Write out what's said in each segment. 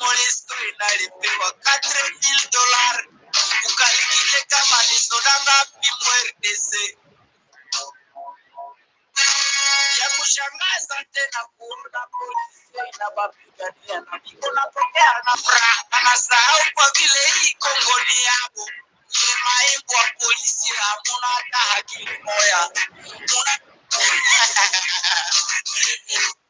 MONUSCO inalipewa $4,000 ukalikile kama ni soda ngapi MRDC. Ya kushangaza tena kuona polisi inawapigania na viko napokea na furaha. Anasahau kwa vile hii Kongo ni yabo. Ye maibu wa polisi hamuna hata akili moya.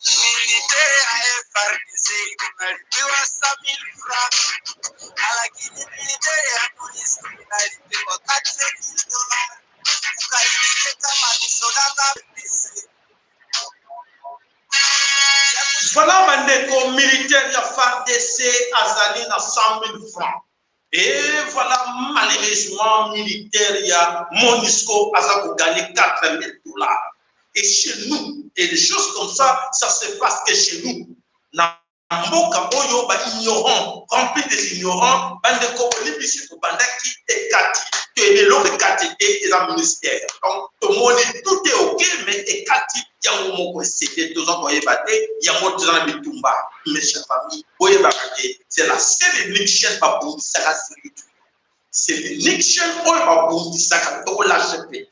Military ya FARDC inalipiwa $7,000 lakini military ya MONUSCO inalipiwa $4,000 ukalikile kama ni soda ngapi. Voilà, bandeko militaire ya FARDC azali na $100,000 et voilà malheureusement militaire ya MONUSCO aza ko gagner $4,000. Et chez nous, et des choses comme ça se passe que chez nous. Na mboka oyo ba ignorant, rempli des ignorants, bandeko olibisi ko bandaki ekati, que les lots ekati et les ministères. Donc tout le monde tout est OK mais ekati yango moko c'est deux ans boye baté, yango tozana bitumba. Mes chers familles, boye baté, c'est la seule unique chaîne ba bondi saka sur YouTube. C'est l'unique chaîne oyo ba bondi saka to la GP.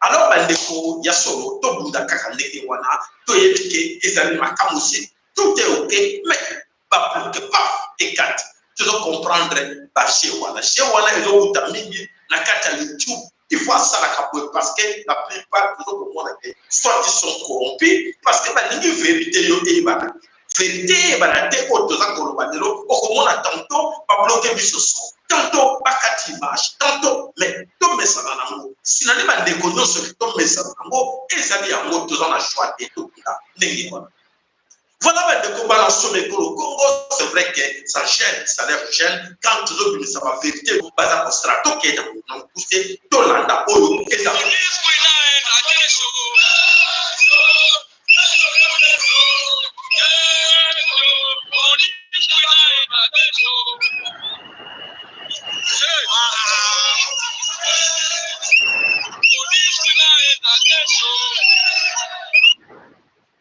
Alors bandeko ya solo to bunda kaka ndeke wana to yebike ezali makamusi. Tout est OK, mais pas pour que paf et quatre. Tu dois comprendre chez Wana. Chez Wana, ils ont eu na kata YouTube. Il faut ça la capote parce que la plupart toujours pour moi soit ils sont corrompus parce que la vérité yo e bana. Vérité bana te ko to za ko banelo o ko mona tantôt pas bloquer biso son. Tantôt pas quatre images, tantôt mais to mesa na ngo. Sinali ba ndeko nyonso to mesa na ngo ezali ya ngo to za na choix et tout là. Ndenge wana. Voilà, de combat sommet pour le Congo, c'est vrai que ça gêne, ça l'air gêne. Quand tu veux ça va vérité, vous basez au strato qui est dans le poussé, Tolanda, Olo, et ça.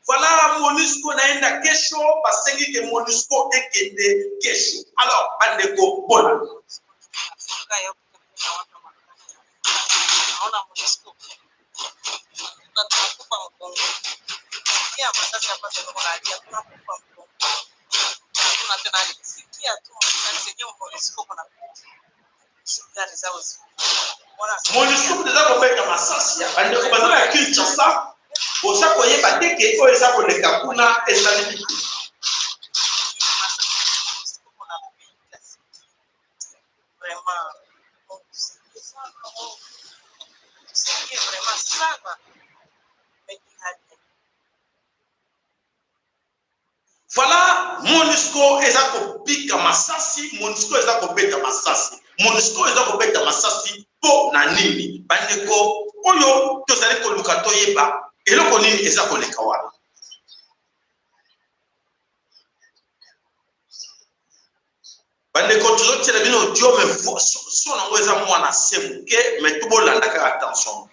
Voilà, MONUSCO naenda kesho, basengi ke MONUSCO ekende kesho. Alors, bandeko bona. MONUSCO déjà kopeka masasi ya bandeko bazana ya Kinshasa. Osa koye bateke o esa koleka kuna ezali voilà MONUSCO eza kopika masasi, MONUSCO eza kobeta masasi, MONUSCO eza kobeta masasi po na nini bandeko oyo tozali koluka toyeba eloko nini eza koleka wana. Bandeko tozotela bino dio me so nango eza mwana semuke me tubolanda kaka attention.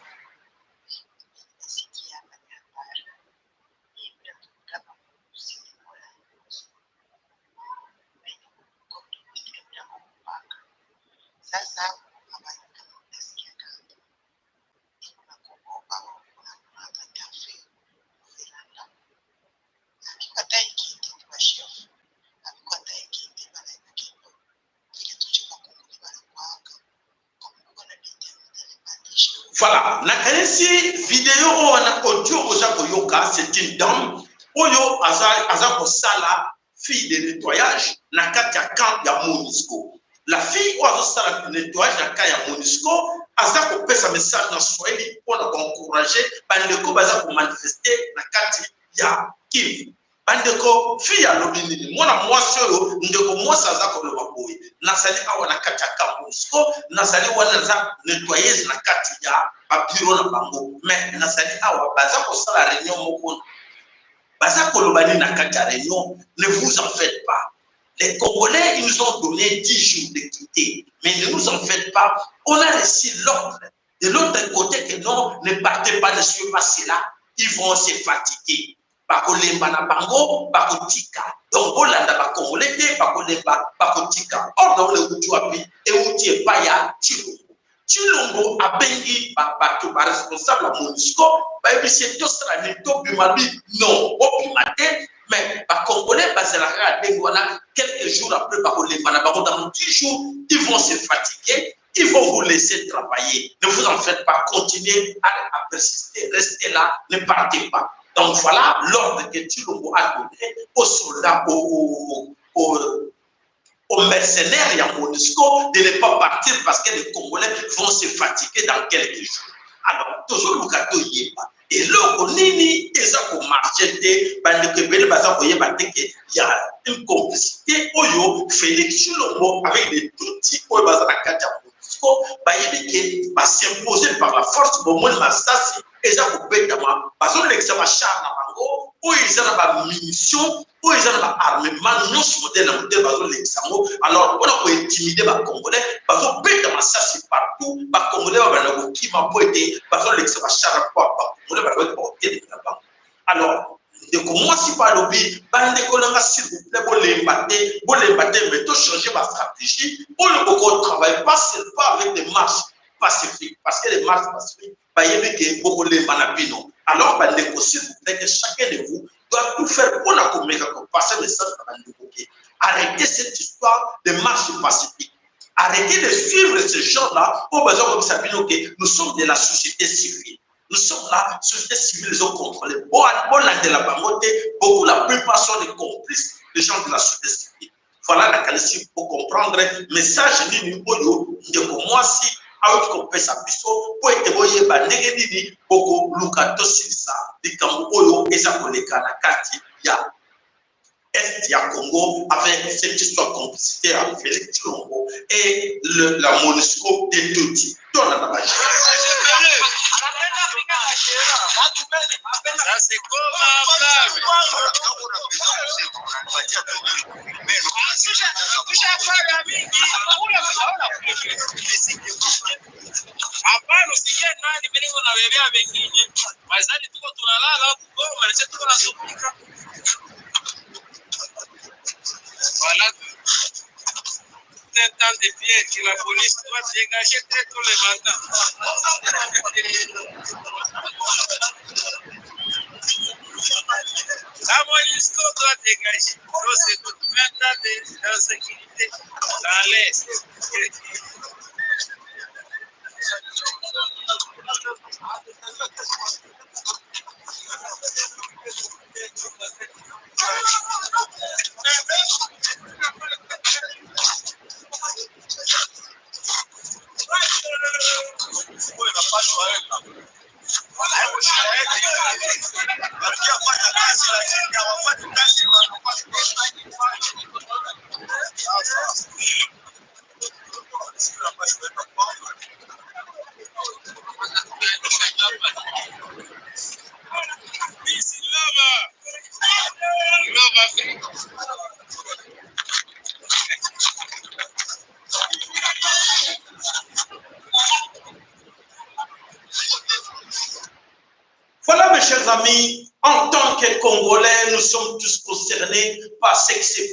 Voilà, na kanisi vidéo wana audio oza koyoka, c'est une dame oyo aza kosala fille de nettoyage na kati ya camp ya MONUSCO. La fille oyo azosala nettoyage na camp ya MONUSCO aza kopesa message na Swahili mpona koencourager bandeko baza komanifester na kati ya Kivu. Bandeko fille alobi nini mwana mwasi oyo ndeko mwasi aza koloba boye nazali awa na kati ya camp MONUSCO, nazali wana za nettoyeuse na kati ya babiro na bango, mais nazali awa baza kosala réunion moko baza koloba nini na kati ya réunion. Ne vous en faites pas, les Congolais ils nous ont donné 10 jours de quitter, mais ne nous en faites pas, on a reçu l'ordre de l'autre côté que non, ne partez pas, ne suivez pas cela, ils vont se fatiguer. bakolemba na bango bakotika. Donc bolanda ba congolais te bakolemba bakotika. Or dans le kutuapi euti epaya Chilombo. Chilombo abengi bato ba responsable à MONUSCO ba ebisi to strani to bimabi non opimate mais ba congolais bazalaka dengwana quelques jours après bakolemba na bango dans 10 jours ils vont se fatiguer. Ils vont vous laisser travailler. Ne vous en faites pas. Continuez à persister. Restez là. Ne partez pas. Donc voilà l'ordre que Chilombo a donné aux soldats, aux mercenaires et à MONUSCO de ne pas partir parce que les Congolais vont se fatiguer dans quelques jours. Alors, toujours le gâteau y est pas. Et là, on est pour marcher, il y a une complicité. Félix Chilombo avec les tout petits s'imposer par la force pour moi Massassi et ça pour bêtement parce que l'examen char na bango ou ils ont ba munitions ou ils ont ba armement non modèle bazo l'examen alors on a intimider ba congolais bazo bêtement Massassi partout ba congolais ba na ko kima po été bazo l'examen char ba congolais ba ko porter na bango alors de comment si pas lobby bande kolanga s'il vous plaît bolembaté mais tout changer ma stratégie pour le travail pas seulement avec des marches pacifiques parce que les marches pacifiques bah y avait que beaucoup les manapino alors bande s'il vous plaît que chacun de vous doit tout faire pour la communication passer le message à bande arrêtez cette histoire de marche pacifique arrêtez de suivre ces gens-là au besoin comme ça que nous sommes de la société civile. Nous sommes là, société civile, ils ont contrôlé. Bon, de la Bamote, beaucoup, la plupart sont des complices des gens de la société civile. Voilà la qualité pour comprendre le message de moi si, avec qu'on peut s'appuyer, pour être voyé, négatif, beaucoup, Lukato Silsa, des Kamboyo, et ça, pour les Kanakati, il y a Est à Congo avec cette histoire complicité avec Félix Chilombo et la MONUSCO de Touti. Dans la magie. Ça c'est comme un blâme. Hapana usiingie ndani mimi niko na bebea wengine. Wazali tuko tunalala huko Goma na tuko tunasumbuka. Voilà. C'est temps de pied que la police doit dégager très tôt le matin. La MONUSCO doit dégager. C'est tout maintenant d'insécurité dans l'Est. Voilà, mes chers amis, en tant que Congolais, nous sommes tous concernés par ce qui se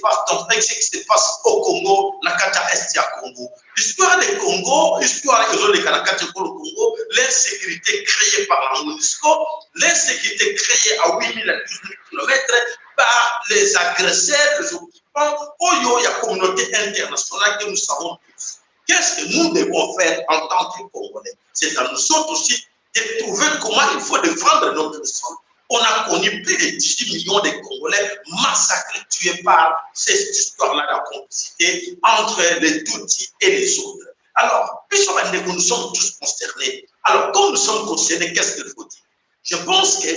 passe au Congo, la Kata Est à Congo. L'histoire du Congo, l'histoire de la Kata Congo, l'insécurité créée par la MONUSCO, l'insécurité créée à 8000 à 12 000 km par les agresseurs, les occupants, il y a la communauté internationale que nous savons tous. Qu'est-ce que nous devons faire en tant que Congolais? C'est à nous autres aussi de trouver comment il faut défendre notre sol. On a connu plus de 18 millions de Congolais massacrés, tués par cette histoire-là de la complicité entre les Tutsis et les autres. Alors, puisque nous sommes tous concernés, alors comme nous sommes concernés, qu'est-ce qu'il faut dire? Je pense que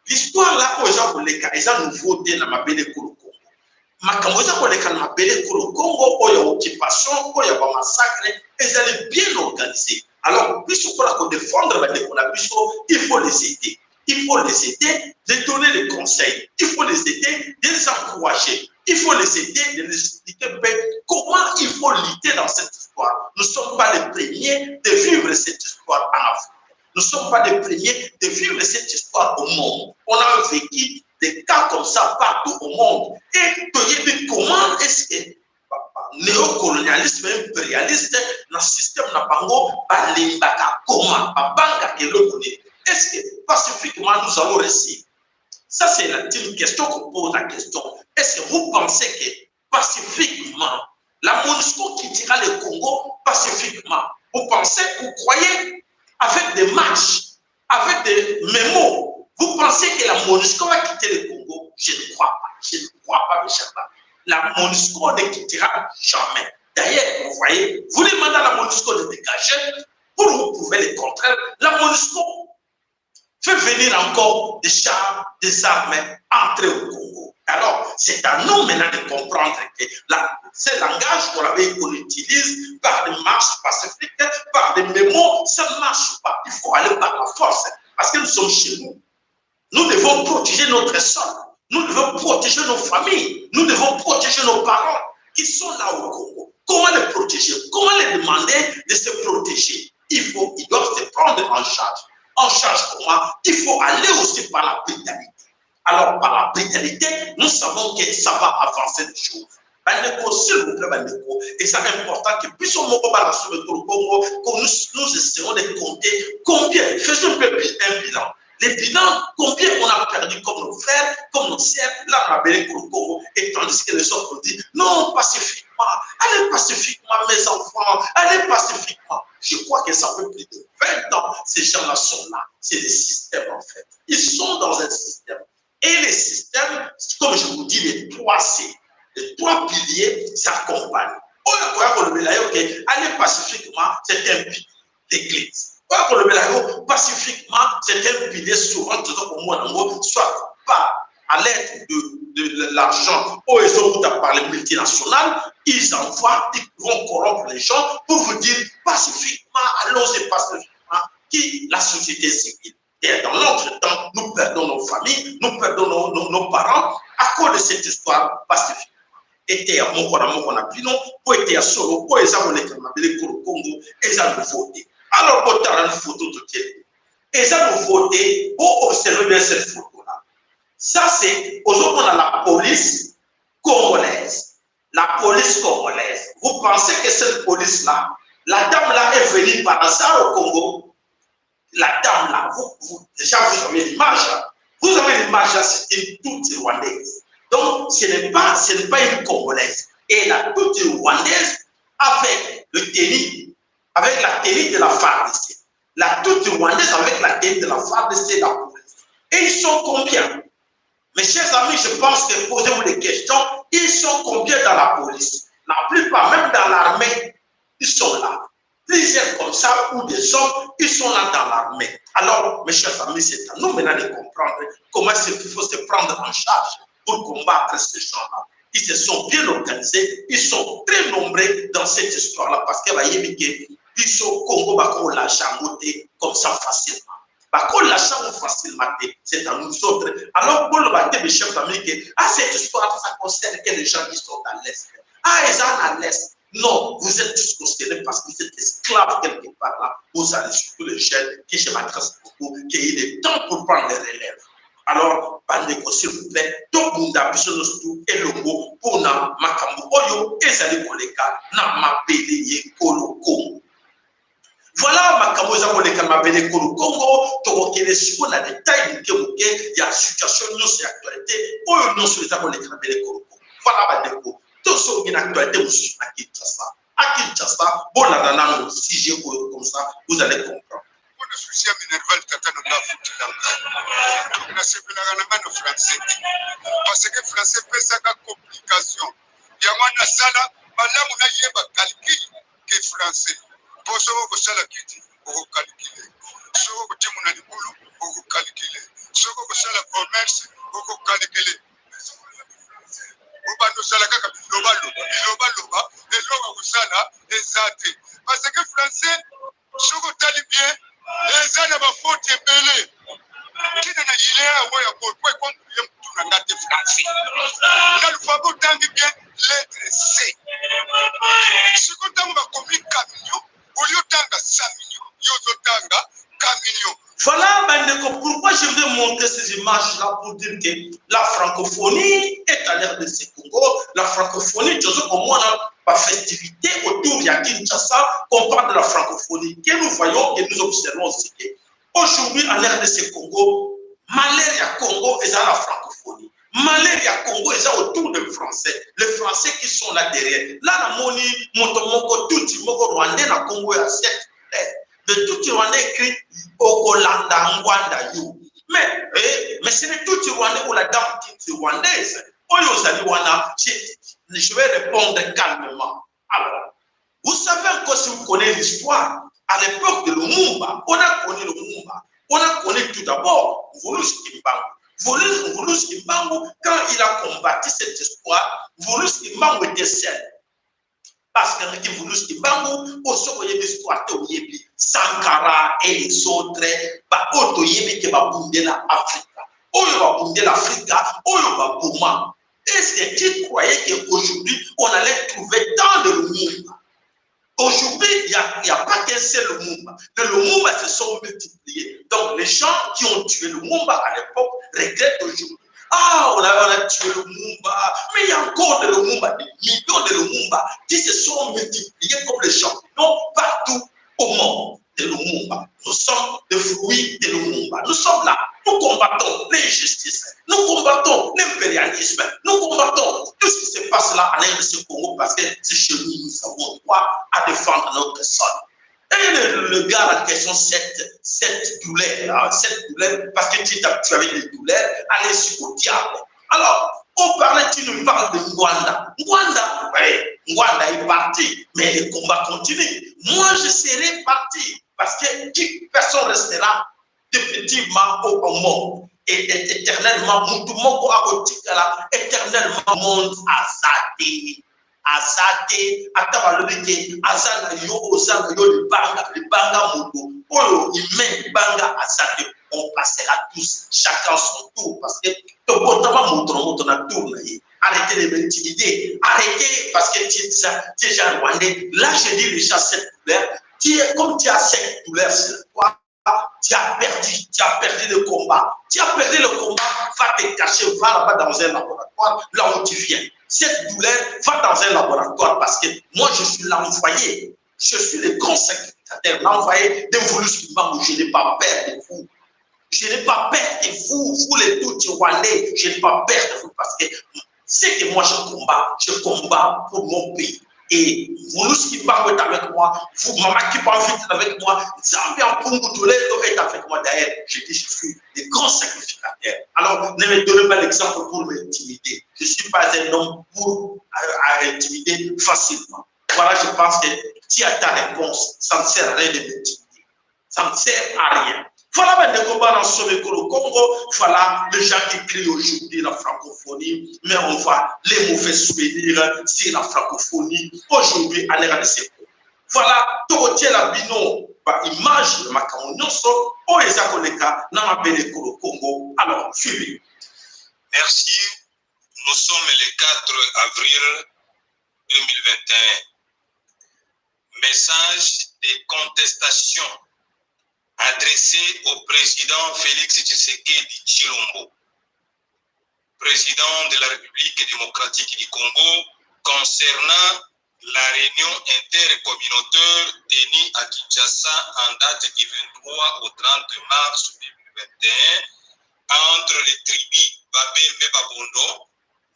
l'histoire-là, aux gens pour les cas, ils ont nouveauté dans ma belle Congo. Makamboza pour les cas, ma belle Congo, où il y a occupation, où il y a massacre, ils allaient bien organisés. Alors, puisqu'on peut défendre il faut les aider. Il faut les aider de donner des conseils. Il faut les aider de les encourager. Il faut les aider de les expliquer comment il faut lutter dans cette histoire. Nous ne sommes pas les premiers de vivre cette histoire en Afrique. Nous ne sommes pas les premiers de vivre cette histoire au monde. On a vécu des cas comme ça partout au monde. Et comment est-ce que néocolonialisme impérialiste dans le système na bango balembaka comment babanga keloko ne est-ce que pacifiquement nous allons réussir? Ça c'est une question qu'on pose la question. Est-ce que vous pensez que pacifiquement la MONUSCO quittera le Congo pacifiquement? Vous pensez, vous croyez avec des marches, avec des mémos, vous pensez que la MONUSCO va quitter le Congo? Je ne crois pas. Je ne crois pas, mes chers amis. La MONUSCO ne quittera jamais. D'ailleurs, vous voyez, vous demandez à la MONUSCO de dégager, pour vous prouver le contraire, la MONUSCO fait venir encore des chars, des armes entrer au Congo. Alors, c'est à nous maintenant de comprendre que ce langage qu'on utilise par des marches pacifiques, par des mémos, ça ne marche pas. Il faut aller par la force, parce que nous sommes chez nous. Nous devons protéger notre sol. Nous devons protéger nos familles. Nous devons protéger nos parents qui sont là au Congo. Comment les protéger? Comment les demander de se protéger? Ils doivent se prendre en charge. En charge comment? Il faut aller aussi par la brutalité. Alors, par la brutalité, nous savons que ça va avancer des choses. Bandeko, s'il vous plaît, Bandeko, et c'est important que puissions sur le Congo, que nous essayons de compter combien, faisons un bilan. Les bilans, combien on a perdu comme nos frères, comme nos sœurs, là, on a béni pour le Congo, et tandis que les autres disent, non, pacifiquement, allez pacifiquement, mes enfants, allez pacifiquement. Je crois que ça fait plus de 20 ans, ces gens-là sont là. C'est des systèmes, en fait. Ils sont dans un système. Et les systèmes, comme je vous dis, les 3 C, les 3 piliers s'accompagnent. Allez pacifiquement, c'est un pilier d'église. Pacifiquement, c'est un pilier souvent, soit pas à l'aide de l'argent, ou ils ont par les multinationales, ils envoient, ils vont corrompre les gens pour vous dire pacifiquement, allons-y pacifiquement, qui la société civile. Et dans notre temps, nous perdons nos familles, nous perdons nos parents à cause de cette histoire pacifique. Et à mon qu'on a pris non, pour être à solo, pour les abonnés comme le Congo, et ça nous voter. Alors, pour faire une photo de quelqu'un, et ça nous voter, pour observer bien cette photo-là. Ça, c'est aujourd'hui, on a la police congolaise. La police congolaise. Vous pensez que cette police-là, la dame-là est venue par hasard au Congo? La dame-là, déjà, vous avez l'image. Vous avez l'image, c'est une toute rwandaise. Donc, ce n'est pas une Congolaise. Et la toute rwandaise avec le tenue, avec la tenue de la FARDC. La toute rwandaise avec la tenue de la FARDC, la police. Et ils sont combien? Mes chers amis, je pense que posez-vous des questions. Ils sont combien dans la police? La plupart, même dans l'armée, ils sont là. Plusieurs comme ça, ou des hommes, ils sont là dans l'armée. Alors, mes chers amis, c'est à nous maintenant de comprendre comment il faut se prendre en charge pour combattre ces gens-là. Ils se sont bien organisés, ils sont très nombreux dans cette histoire-là parce que ils sont Congo, la changoté comme ça facilement. La changoté facilement, c'est à nous autres. Alors, pour le bâtir, mes chers amis, cette histoire, ça concerne que les gens qui sont à l'Est. Ils sont à l'Est. Non, vous êtes tous concernés parce que vous êtes esclaves quelque part là. Vous allez surtout les jeunes qui se m'intéressent beaucoup, qui aient le temps pour prendre les relèves. Alors, bandeko, s'il vous plaît, tout le monde a besoin de tout et le mot pour na makambo oyo et zali koleka na mabele ye kolo Congo. Voilà makambo za koleka na mabele kolo Congo, tokokele siko na détail muke ya situation nyonso ya actualité oyo nyonso za koleka na mabele kolo Congo. Voilà bandeko, tout ce qui est actualité mususu na Kinshasa. À Kinshasa, bon la nanano si j'ai comme ça, vous allez comprendre. Le souci minerval tata no la futilanga na sepelaka na ngano français parce que français pesa ka complication ya mwana sala malamu na yeba calcul que français poso ko sala kiti ko calculer soko ko timu na libulu ko calculer soko ko sala commerce ko calculer obando sala kaka loba eloba ko sala ezate parce que français soko tali bien les années va faute belé qui n'a il est ouais pour quoi tu n'as pas de français là le faut tangi bien lettre C ce qu'on t'a va commis camion au lieu tanga 5 millions yo tanga camion Voilà pourquoi je voudrais montrer ces images-là pour dire que la francophonie est à l'ère de ce Congo. La francophonie, on a pas festivité autour de Kinshasa, on parle de la francophonie. Que nous voyons et nous observons aussi qu'aujourd'hui, à l'ère de ce Congo, Malaria Congo est à la francophonie. Malaria Congo est autour des Français. Les Français qui sont là derrière. Là, la moni, Montomoko, tout le monde rwandais, la Congo est à 7. De tout le Rwandais écrit Okolanda Ngwanda You. Mais ce n'est tout le Rwandais ou la dame qui est rwandaise. Je vais répondre calmement. Alors, vous savez encore si vous connaissez l'histoire, à l'époque de Lumumba, on a connu Lumumba. On a connu tout d'abord Volus Kimbangu. Volus Kimbangu, quand il a combattu cette histoire, Volus Kimbangu était seul. Parce que les Volus Kimbangu, aussi qu'on y a l'histoire de Sankara et les autres, Oto Yebi qui va bounder l'Afrique. Oyo va bounder l'Afrique, Oyo va Bouma. Est-ce que tu croyais qu'aujourd'hui, on allait trouver tant de Lumumba? Aujourd'hui, il n'y a pas qu'un seul Lumumba. Les Lumumba se sont multipliés. Donc, les gens qui ont tué Lumumba à l'époque regrettent aujourd'hui. Ah, on a tué Lumumba, mais il y a encore de Lumumba, des millions de Lumumba qui se sont multipliés comme les champignons partout au monde de Lumumba. Nous sommes des fruits de Lumumba. Nous sommes là. Nous combattons l'injustice. Nous combattons l'impérialisme. Nous combattons tout ce qui se passe là à l'ère de ce Congo parce que c'est chez nous, nous avons droit à défendre notre sol. Et le gars en question, cette douleur, parce que tu avais des douleurs, allez sur le diable. Alors, tu nous parles de Ngwanda. Ngwanda est parti, mais le combat continue. Moi, je serai parti parce que personne restera définitivement au monde et éternellement, éternellement, monde Azate, Atabalobeke, Azana yo, Ozana yo, le banga moto, Oyo, Ime, banga Azate, on passera tous, chacun son tour, parce que tout le monde a tour. Arrêtez de m'intimider, arrêtez, parce que tu es déjà rwandais. Là, je dis déjà cette douleur, comme tu as cette douleur sur toi, tu as perdu le combat. Tu as perdu le combat, va te cacher, va là-bas dans un laboratoire, là où tu viens. Cette douleur, va dans un laboratoire parce que moi, je suis l'envoyé. Je suis le grand sacrificateur, l'envoyé de Volus Kimbangu. Je n'ai pas peur de vous. Je n'ai pas peur de vous. Vous les tout Rwandais, je n'ai pas peur de vous parce que c'est que moi, je combats pour mon pays. Et Volus Kimbangu est avec moi, vous, Maman Kipanvit est avec moi, Zambia Pungu Toledo est avec moi d'ailleurs. Je dis, je suis le grand sacrificateur. Alors, ne me donnez pas l'exemple pour m'intimider. Je ne suis pas un homme pour intimider facilement. Voilà, je pense que tu as ta réponse. Ça ne sert à rien de m'intimider. Ça ne sert à rien. Voilà les combats dans ce Congo. Voilà les gens qui crient aujourd'hui la francophonie, mais on voit les mauvais souvenirs sur la francophonie aujourd'hui à l'ère de ces cours. Voilà, tout retient la bino, image de ma camonioso, au Ezakoleka, dans la belle Congo. Alors, suivez. Merci. Nous sommes le 4 avril 2021. Message de contestation adressé au président Félix Tshisekedi Tshilombo, président de la République démocratique du Congo, concernant la réunion intercommunautaire tenue à Kinshasa en date du 23 au 30 mars 2021 entre les tribus Babembe Babondo,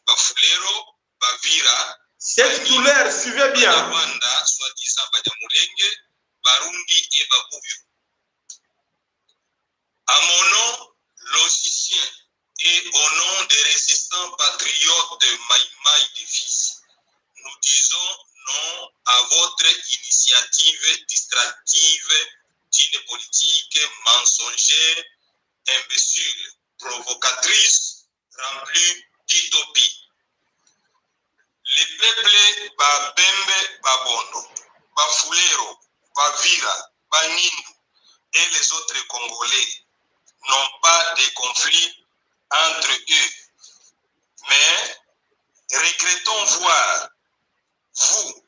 Bafulero, Bavira, cette douleur, suivez bien. Rwanda, soi-disant Banyamulenge, Barundi et Babuyu. À mon nom, logicien, et au nom des résistants patriotes de Maïmaï des Fils, nous disons non à votre initiative distractive d'une politique mensongère, imbécile, provocatrice, remplie d'utopie. Les peuples Babembe Babondo, Bafulero, Bavira, Banindu et les autres Congolais n'ont pas de conflit entre eux. Mais regrettons voir, vous,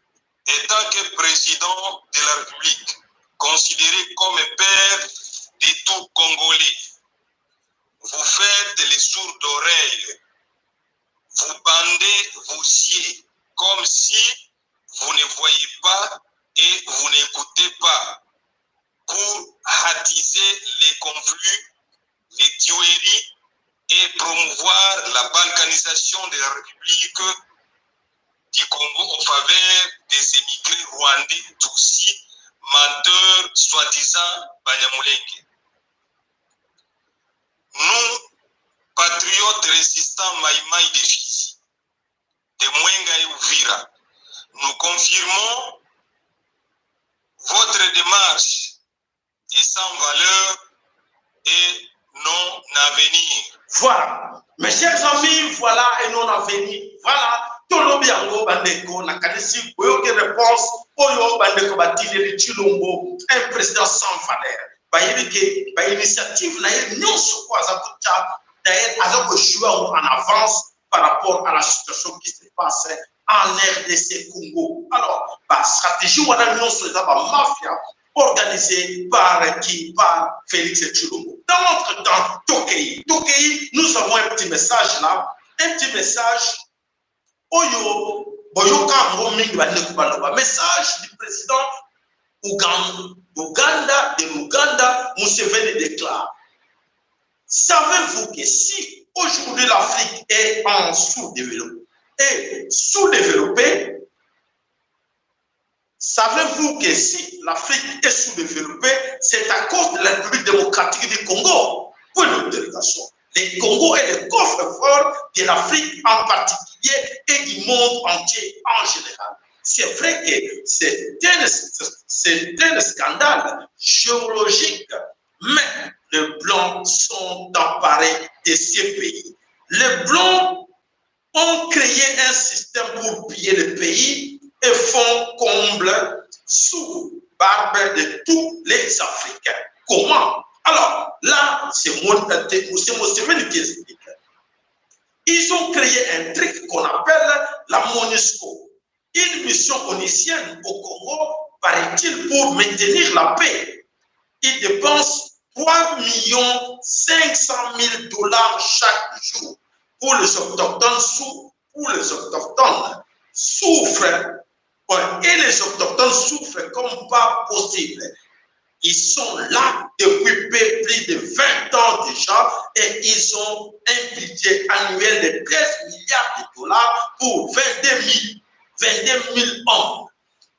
étant que président de la République, considéré comme père de tout Congolais. Vous faites les sourds d'oreilles. Vous bandez vos yeux comme si vous ne voyez pas et vous n'écoutez pas pour attiser les conflits, les tueries et promouvoir la balkanisation de la République du Congo en faveur des émigrés rwandais, Tutsis, menteurs, soi-disant Banyamulenge. Nous, patriotes résistants Maïmaï de Fizi, de Mwenga et Uvira, nous confirmons votre démarche est sans valeur et non avenir. Voilà, mes chers amis, voilà et non avenir. Voilà, Tolobiango Bandeko, Nakadisi, Boyoke réponse, Oyo Bandeko Batile, Chilombo, un président sans valeur. Bayibike, by initiative, naïe, non, sur quoi ça coûte, d'ailleurs, avec le choix en avance par rapport à la situation qui se passe en RDC Congo. Alors, la stratégie, on a mis sur la mafia organisée par qui? Par Félix Tshilombo. Dans notre temps, Tokei, nous avons un petit message là, un petit message. Oyo, Boyoka Moming Banekubaloba, message du président de l'Ouganda, Museveni déclare. Savez-vous que si aujourd'hui l'Afrique est en sous-développée, savez-vous que si l'Afrique est sous-développée, c'est à cause de la République démocratique du Congo? Point d'interrogation. Le Congo est le coffre-fort de l'Afrique en particulier et du monde entier en général. C'est vrai que c'est un scandale géologique, mais les Blancs sont emparés de ces pays. Les Blancs ont créé un système pour piller le pays et font comble sous barbe de tous les Africains. Comment? Alors, là, c'est Museveni qui explique. Ils ont créé un truc qu'on appelle la MONUSCO, une mission onisienne au Congo, paraît-il, pour maintenir la paix. Ils dépensent 3 500 000 $ chaque jour pour les autochtones souffrent. Et les autochtones souffrent comme pas possible. Ils sont là depuis plus de 20 ans déjà et ils ont un budget annuel de 13 milliards de $ pour 22 000 hommes.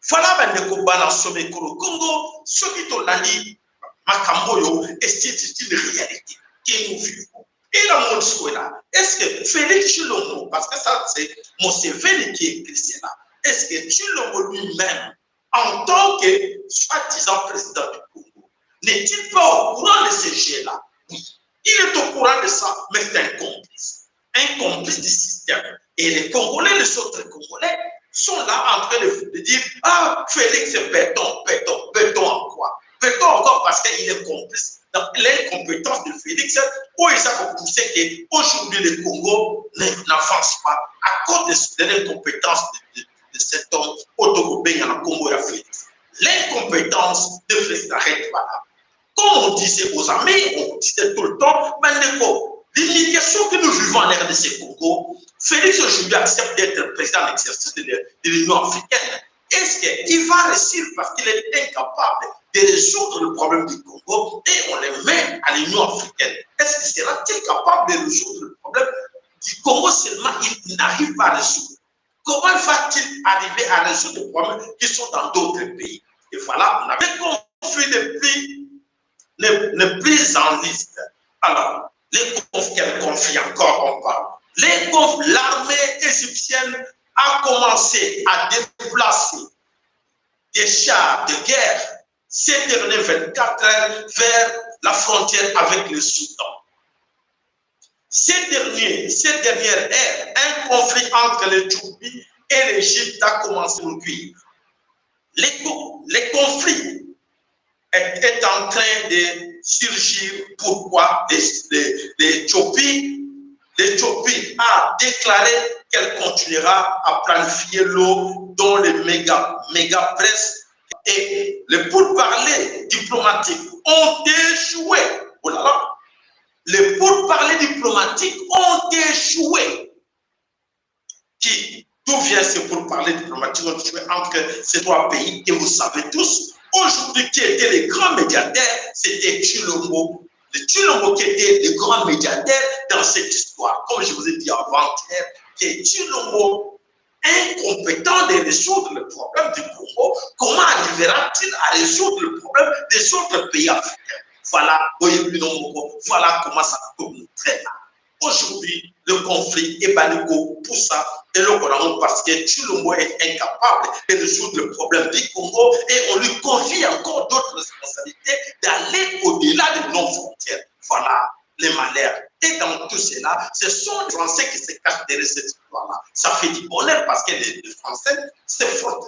Voilà, ben, Bana Somekolo Congo, ce qui t'ont dit, Makamboyo, c'est une réalité que nous vivons. Et la MONUSCO est là. Est-ce que Félix Tshilombo, parce que ça, c'est Museveni qui écrit cela, est-ce que Tshilombo lui-même, en tant que soi-disant président du Congo, n'est-il pas au courant de ces jets-là? Oui, il est au courant de ça, mais c'est un complice du système. Et les Congolais, les autres Congolais, sont là en train de dire « Ah, Félix, béton en quoi? Béton encore parce qu'il est complice dans les compétences de Félix, où ils ont poussé qu'aujourd'hui le Congo n'avance pas à cause de l'incompétence de cet homme autogobé dans le Congo et à Félix. L'incompétence de Félix n'arrête pas là. Comme on disait aux amis, on disait tout le temps, l'humiliation que nous vivons en RDC Congo, Félix aujourd'hui accepte d'être président en exercice de l'Union africaine. Est-ce qu'il va réussir parce qu'il est incapable de résoudre le problème du Congo et on le met à l'Union africaine? Est-ce qu'il sera-t-il capable de résoudre le problème du Congo seulement il n'arrive pas à résoudre? Comment va-t-il arriver à résoudre les problèmes qui sont dans d'autres pays? Et voilà, on a des conflits les plus en liste. Alors, les conflits, quels conflits encore on parle? L'armée égyptienne a commencé à déplacer des chars de guerre ces dernières 24 heures vers la frontière avec le Soudan. Ces dernières heures, un conflit entre l'Éthiopie et l'Égypte a commencé depuis. Les conflits est en train de surgir. Pourquoi? L'Éthiopie a déclaré qu'elle continuera à planifier l'eau dans les méga presses Et les pourparlers diplomatiques ont échoué. Oh là là. Les pourparlers diplomatiques ont échoué. D'où vient ces pourparlers diplomatiques ont échoué entre ces trois pays? Et vous savez tous, aujourd'hui, qui étaient les grands médiateurs? C'était Tshilombo. Le Tshilombo qui était le grand médiateur dans cette histoire. Comme je vous ai dit avant-hier, que Tshilombo, incompétent de résoudre le problème du Congo, comment arrivera-t-il à résoudre le problème des autres pays africains? Voilà comment ça peut nous traîner. Aujourd'hui, le conflit est banico pour ça et le Coran parce que Tshilombo est incapable de résoudre le problème du Congo et on lui confie encore d'autres responsabilités d'aller au-delà de nos frontières. Voilà les malheurs. Et dans tout cela, ce sont les Français qui se cachent derrière cette histoire-là. Ça fait du bonheur parce que les Français se font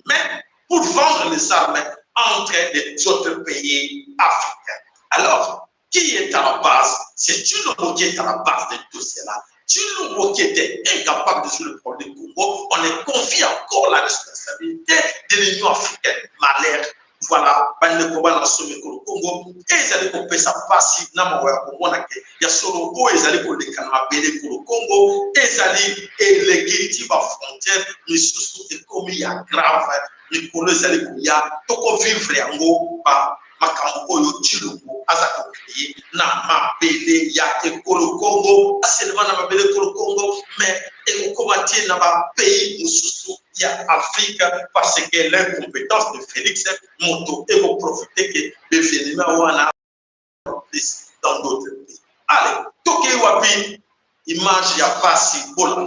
mais pour vendre les armes entre les autres pays africains. Alors, qui est à la base? C'est Tshilombo qui est à la base de tout cela. Tshilombo qui était incapable de résoudre le problème du Congo, on lui confie encore la responsabilité de l'Union africaine. Malheur. Voilà, Congo, et ils allaient couper sa passe, il y a solo, ils allaient pour les canabés pour le Congo, et ils allaient éléguer la frontière, mais surtout, comme il y a grave, les colons allaient pour y a, toko vivre en haut, makambo oyo Tshilombo aza kokeye na mabele ya ekolo Congo, seulement na mabele ekolo Congo, mais ekokomati na ba pays mususu ya Afrique parce que l'incompétence de Félix Moto et vous profitez que l'événement wana dans d'autres pays. Allez, toke wapi image ya pasi bola.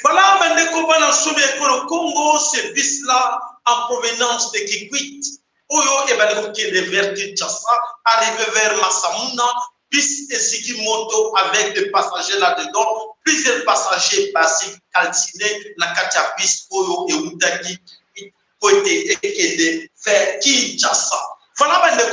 Voilà, le Congo, c'est bis là en provenance de Kikwit. Oyo et qui est vers Kinshasa, arrivé vers Massamuna, bis et Sigimoto avec des passagers là-dedans, plusieurs passagers basiques calcinés, Nakatia bis, Oyo et Outaki, côté et vers Kinshasa. Voilà, le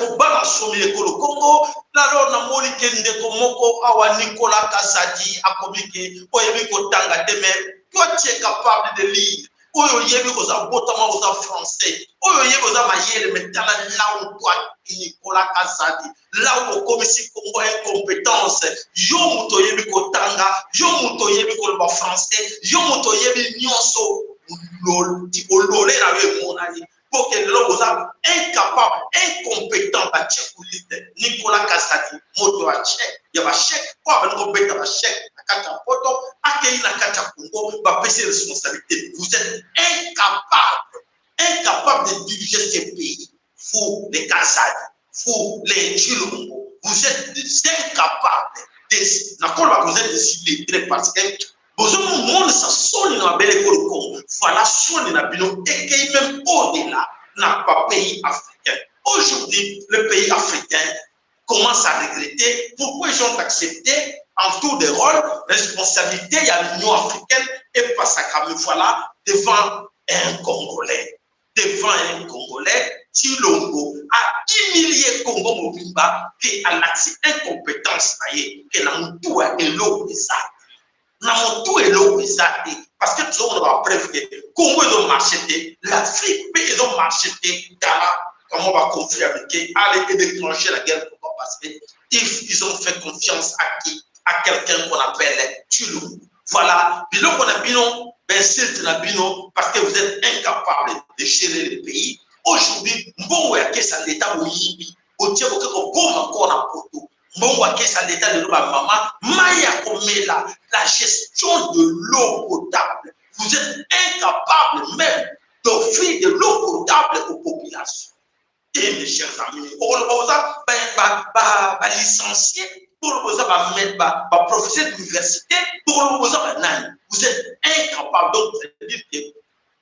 Congo, alors na moli kende ko moko awa Nicolas Kazadi akomike oyebi ko tanga teme toi tu es capable de lire oyo yebi ko za botama ko za français oyo yebi ko za mayele metala là où toi Nicolas Kazadi là où komisi Congo incompétence yo muto yebi ko tanga yo muto yebi ko ba français yo muto yebi nyonso lol ti olole na we monani pour que l'homme soit incapable, incompétent à Tchékoulite, Nicolas Kassadi, Moto à Tchèque, il y a un chèque, quoi, on va mettre un chèque, à Katapoto, à Kéina Katakongo, va baisser responsabilité. Vous êtes incapable de diriger ces pays, vous, les Kassadi. vous les Chilombo, vous êtes incapables vous êtes illettrés parce que besoin de monde ça sonne dans belle école Congo. Voilà sonne dans bino et qui même au-delà n'a pas pays africain. Aujourd'hui, le pays africain commence à regretter pourquoi ils ont accepté en tour de rôle responsabilité il y a l'Union africaine et pas ça comme voilà devant un Congolais. Devant un Congolais, Chilombo a humilié Congo Mobimba qui a l'accès incompétence que n'a tout est l'eau n'a tout est l'eau parce que tout le monde va preuve que Congo ils ont marché l'Afrique ils ont marché Ghana comment on va confier avec eux aller déclencher la guerre pourquoi parce que ils ont fait confiance à qui à quelqu'un qu'on appelle Chilombo. Voilà, puis là qu'on a binon, ben c'est un binon parce que vous êtes incapable de gérer le pays. Aujourd'hui, bon ouais que ça l'état où il au Dieu que bon encore en poto. Bon ouais que ça l'état de ma maman, Maya comme la gestion de l'eau potable. Vous êtes incapable même d'offrir de l'eau potable aux populations. Et mes chers amis, on va licencier. Pour le mettre professeur d'université, pour le vous êtes incapable de dire que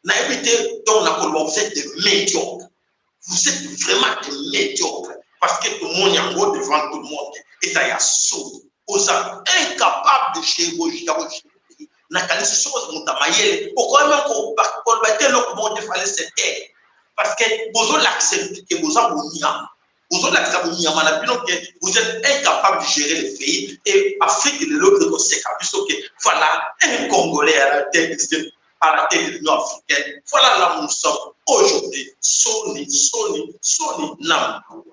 vous êtes des médiocres. Vous êtes vraiment des médiocres. Parce que tout le monde est en haut devant tout le monde. Et ça y a saut. Vous êtes incapables de gérer vos pays. N'a qu'à laisser chose montamayer. Pourquoi même qu'on battait le monde de fallait se taire? Parce que vous avez l'accepté que vous avez vous êtes incapable de gérer le pays et Afrique de l'autre côté, voilà un Congolais à la tête de l'Union africaine. Voilà là où nous sommes aujourd'hui. Soni, Nambo.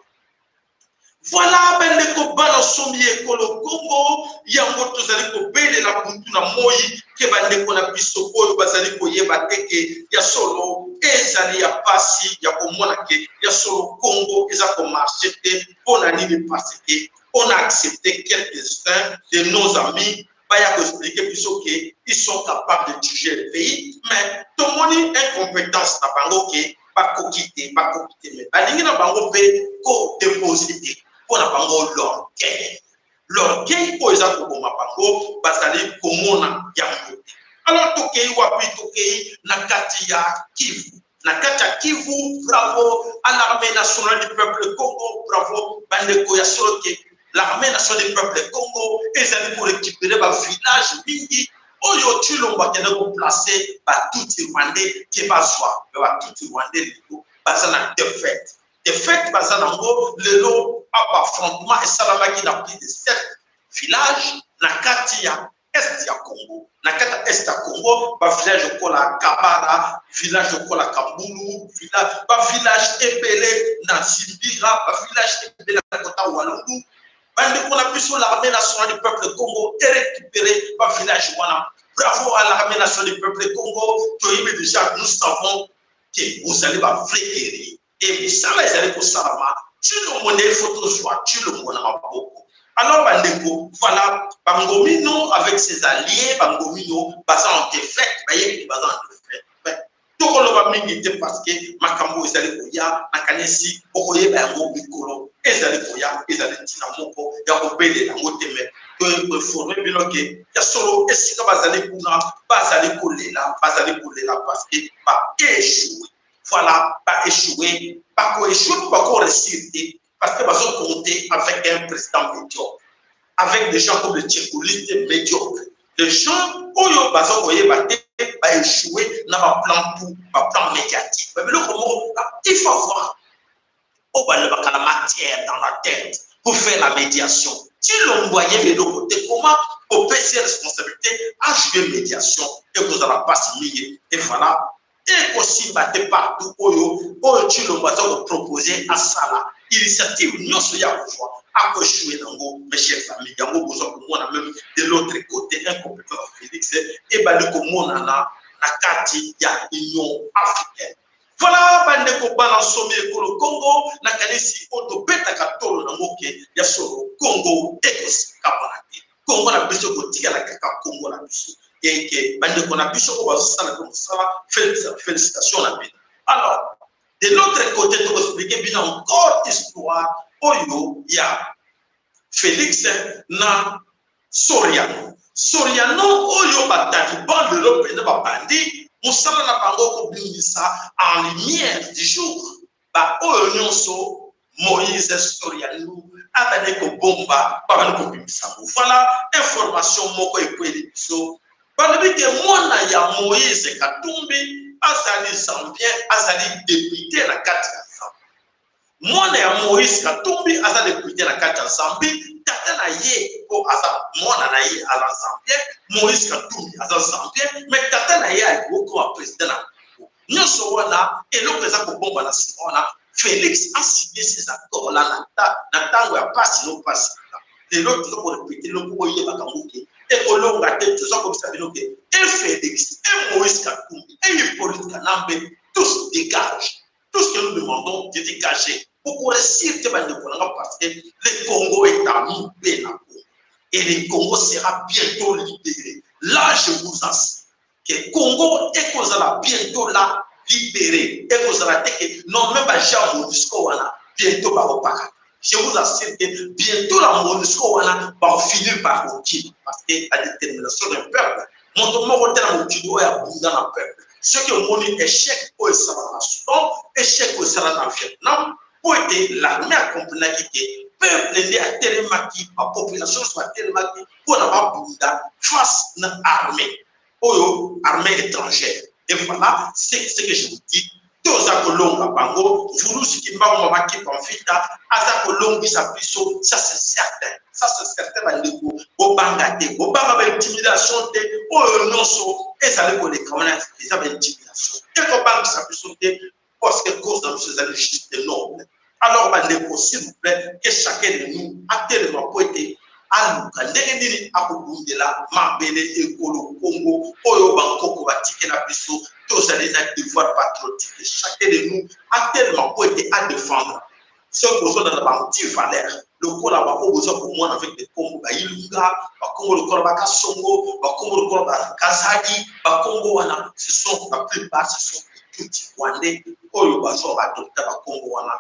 Voilà, ben les copains sommi ekolo Congo, yango tozali ko bele la buntu na moi ke bande ko na biso oyo bazali ko yeba teke ya solo ezali ya pasi ya komona ke ya solo Congo eza ko marcher te pona nini parce que on a accepté quelques-uns de nos amis baya ko expliquer biso ke ils sont capables de diriger le pays mais tomoni incompétence na bango ke ba ko quitter mais balingi na bango pe ko déposer pour la bango l'orgueil pour les akoboma bango bazali komona yango alors tokei wapi tokei nakati ya Kivu bravo à l'armée nationale du peuple Congo bravo bandeko ya soloke l'armée nationale du peuple Congo ezali pour récupérer ba village mingi oyo Chilombo kende ko placer ba tout Rwandais qui bazwa ba tout Rwandais bazana défaite bazanango lelo affrontement et salama qui n'a plus de 7 villages na kati ya est ya Congo na kati est ya Congo ba village kola Kabara village kola Kambulu village ebele na Simbira ba village ebele na kota Walungu bande qu'on a pu sur l'armée nationale du peuple Congo et récupérer ba village wana bravo à l'armée nationale du peuple Congo que déjà nous savons que vous allez ba vrai guerrier. Et ça, les allez pour Salama, tu le monnaie photo soit, tu le monnaie beaucoup. Alors, Bandeko, voilà, Bangomino avec ses alliés, Bangomino, basant en défaite, basant en défaite. Tout le monde va m'inviter parce que Makambo est allé pour ya, Nakanesi, Okoye, Bango, Mikolo, et allé pour ya, et allé Tinamoko, Yakobele, Namoteme, que formé Biloke, Yasolo, et si tu vas aller pour là, pas aller pour là, parce que pas échoué. Voilà, pas échouer, pas co-échouer, pas co-réussir, parce que nous avons compté avec un président médiocre, avec des gens comme le Tchécolite médiocre. Les gens, où ils ont échoué dans un plan médiatique. Mais il faut avoir la matière dans la tête pour faire la médiation. Si l'on voyait de l'autre côté, comment on peut ses responsabilités à jouer médiation et vous n'allez pas se lier. Et voilà. Et aussi, battre partout, tu le proposer à ça là. Initiative, nous sommes à cocher dans mes chers amis. Il y a même de l'autre côté, incompétent Félix, et comme on a la carte, il y a l'Union africaine. Voilà, bande ko balance sommet ko le Congo, na kanisi auto beta katolo na moke ya solo Congo ekos kapanati. Congo na biso ko tika la kaka Congo na biso. Et que bande ko na biso ko basala comme ça, félicitations na bino. Alors, De l'autre côté, tu peux expliquer bien encore l'histoire. Il y a Félix na Soriano. Soriano, oyo ba taliban de l'Europe, ba bandi, musala na bango ko bimisa en lumière du jour. Ba oyo nyonso Moïse Soriano abane ko bomba, ba bane ko bimisa. Voilà information moko ekweli biso. Ba bi ke mwana ya Moïse Katumbi azali zambien, azali député na kati ya Zambie. Mwana ya Moïse Katumbi azali député na kati ya Zambie. Tata na ye po aza mwana na ye ala Zambien, Moïse Katumbi aza Zambien, mais tata na ye aliko comme président na nyonso wana eloko eza kobomba na sima wana Félix a signé ces accords là na ntango ya pasi no pasi lelo toza korepete eloko oyebaka moke ekolonga te toza kobisa bino ke e Félix et Moïse Katumbi et Hippolyte Kanambe tous dégagent. Tout ce que nous demandons de dégager pour réussir parce que le Congo est à mi-pénal et le Congo sera bientôt libéré. Là, je vous assure que le Congo est bientôt là libéré. Et vous allez que non, même pas Jean Monisco bientôt va repartir. Je vous assure que bientôt la Monisco va finir par reculer parce que la détermination d'un peuple, mon tomo est dans le peuple. Ce que mon échec au Soudan, échec au Vietnam, pour être l'armée a compris que peuple est à Télémaki, la population soit Télémaki, pour avoir Bouddha face à l'armée, armée étrangère. Et voilà, c'est ce que je vous dis. Tous à Colombe, Bango, vous nous qui m'avons marqué en fita, à Colombe, ça c'est certain. Ça c'est certain, au Bangate, au Banga intimidation, au non-so, et ça les connaît quand même, ils avaient intimidation. Et qu'au Banga, ça puisse sauter, parce que cause dans ces années juste énormes. Alors, s'il vous plaît, que chacun de nous a tellement poété. Aluka ndenge nini akobundela mabele ekolo Congo oyo bankoko batike na biso tozali na devoir patriotique. Chacun de nous a tellement poété à défendre ce besoin dans la petite valeur le kola ba besoin pour moi avec des Congo ba ilunga ba Congo le kola ba kasongo ba Congo le kola ba kazadi ba Congo wana ce sont la plupart ce sont des petits Rwandais oyo bazo ba adopter ba Congo wana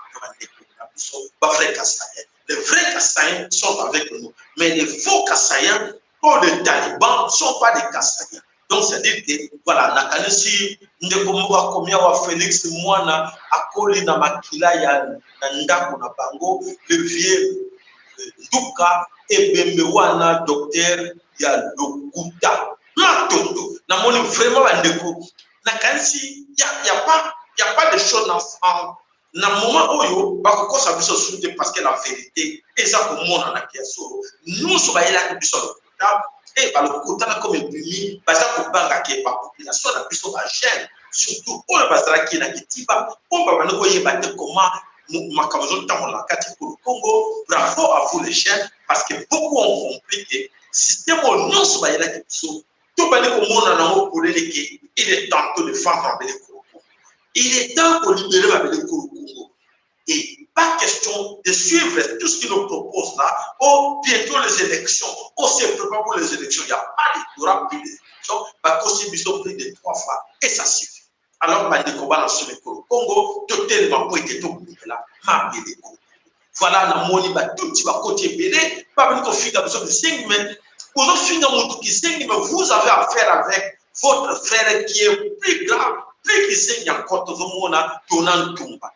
ba vrai Kassaïens. Les vrais Kassaïens sont avec nous, mais les faux Kassaïens, comme les talibans, ne sont pas des Kassaïens. Donc, c'est-à-dire que, voilà, Nakanesi, Ndekomoga Komia wa Félix Mwana, Akoli na Makila ya Ndako na Bango, le vieux Nduka, Ebembewana, docteur ya Lokuta. Matoto, na moni vraiment Ndeko. Nakanesi, il n'y a pas de choses en na moment oyo bakokosa biso soute parce que la vérité eza komona na kiasoro nous so bayela biso et ba lokota na comme imprimé baza kobanga ke ba population na biso ba jeune surtout oyo bazala ki na kitiba on ba bana koyeba te comment makabazo tamola kati pour Congo. Bravo à vous les jeunes parce que beaucoup ont compris que système non so bayela biso to bali komona na ngo pour les que il est temps de défendre les Congo. Il est temps de libérer les Congo. Et pas question de suivre tout ce qu'il nous propose là. Oh, bientôt les élections. Oh, c'est préparé pour les élections. Il n'y aura plus d'élections. Parce que c'est plus de 3 fois. Et ça suffit. Alors, il y a des combats dans le Congo. Totalement pour être tout là. Voilà, la monnaie, tout petit côté belé. Pas venir confiner dans le 5 mais vous avez affaire avec votre frère qui est plus grave. Plus qui saigne encore tout le monde a tournant Tumba.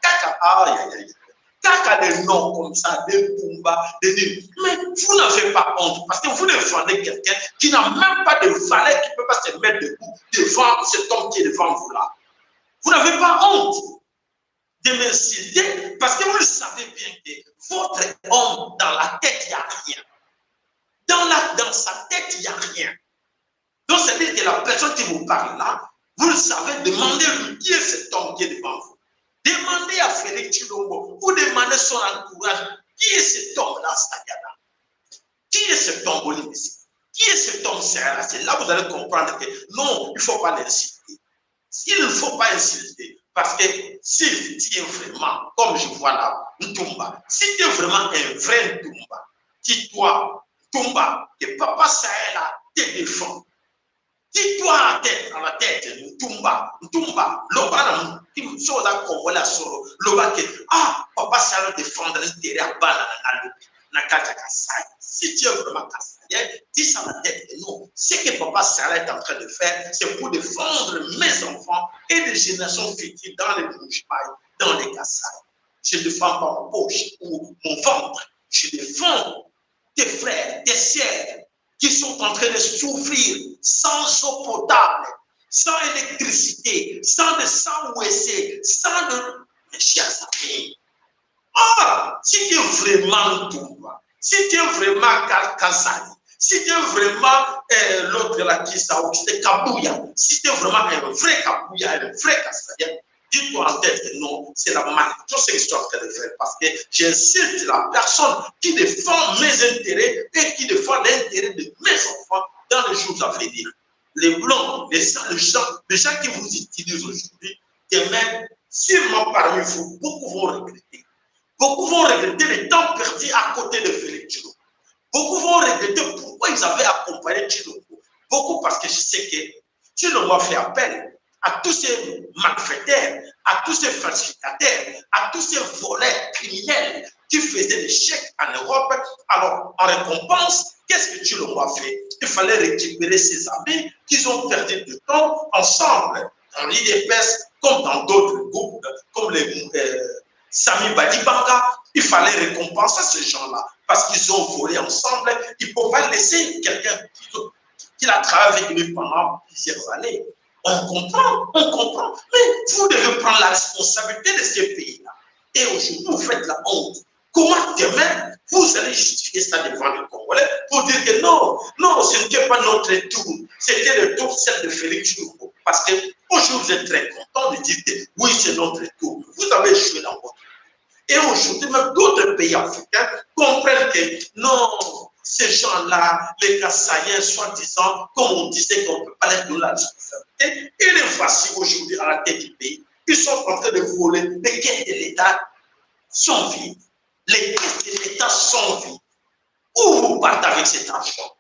Kaka des noms comme ça, des Tumba, des noms. Mais vous n'avez pas honte parce que vous défendez quelqu'un qui n'a même pas de valeur, qui ne peut pas se mettre debout devant cet homme qui est devant vous là. Vous n'avez pas honte de m'insulter parce que vous le savez bien que votre homme dans la tête, il n'y a rien. Dans sa tête, il n'y a rien. Donc, c'est-à-dire que la personne qui vous parle là, vous le savez, demandez-lui qui est cet homme qui est devant vous. Demandez à Félix Tshilombo, vous demandez son encouragement. Qui est cet homme-là, Sagada? Qui est cet homme Bolivie? Qui est cet homme Serra? C'est là que vous allez comprendre que non, il ne faut pas l'insulter. Il ne faut pas insulter. Parce que s'il tient vraiment, comme je vois là, Ntumba, si tu es vraiment un vrai Ntumba, dis-toi, Ntumba, que Papa Sahela te défend. Dis-toi à la tête, Ntumba, l'Obana, qui me chose à Congola solo, l'Oba que, ah, papa, ça va défendre l'intérêt à Bana, si tu es vraiment Kassaïen, dis ça à la tête que non. Ce que papa Sarah est en train de faire, c'est pour défendre mes enfants et les générations futures dans les Bougimailles, dans les Kassaï. Je ne défends pas ma poche ou mon ventre. Je défends tes frères, tes sœurs qui sont en train de souffrir sans eau potable, sans électricité, sans WC, sans de... Mes chers amis, ah, si tu es vraiment Toumba, si tu es vraiment Kazani, si tu es vraiment l'autre là qui c'est Kabouya, si tu es vraiment un vrai Kabouya, un vrai Kassaïen, dis-toi en tête que non, c'est la malédiction, c'est ce que je suis en train de faire, parce que j'incite la personne qui défend mes intérêts et qui défend l'intérêt de mes enfants dans les jours à venir. Les blancs, les gens qui vous utilisent aujourd'hui, demain, sûrement parmi vous, beaucoup vont regretter. Beaucoup vont regretter le temps perdu à côté de Félix Tshilombo. Beaucoup vont regretter pourquoi ils avaient accompagné Tshilombo. Beaucoup parce que je sais que Tshilombo a fait appel à tous ces malfaiteurs, à tous ces falsificateurs, à tous ces voleurs criminels qui faisaient des chèques en Europe. Alors, en récompense, qu'est-ce que Tshilombo a fait? Il fallait récupérer ses amis qu'ils ont perdu du temps ensemble, dans l'IDPS, comme dans d'autres groupes, comme les Sami Badibanga. Il fallait récompenser ces gens-là parce qu'ils ont volé ensemble. Il ne faut pas laisser quelqu'un qui a travaillé avec lui pendant plusieurs années. On comprend. Mais vous devez prendre la responsabilité de ces pays-là. Et aujourd'hui, vous faites la honte. Comment demain, vous allez justifier ça devant les Congolais pour dire que non, ce n'était pas notre tour. C'était le tour, celle de Félix Tshilombo. Parce qu'aujourd'hui, vous êtes très content de dire que oui, c'est notre tour. Vous avez joué dans votre tour. Et aujourd'hui, même d'autres pays africains comprennent que non, ces gens-là, les Kassaïens, soi-disant, comme on disait qu'on ne peut pas les donner la responsabilité, et les voici aujourd'hui à la tête du pays. Ils sont en train de voler. Les caisses de l'État sont vides. Les caisses de l'État sont vides. Où vous partez avec cet argent?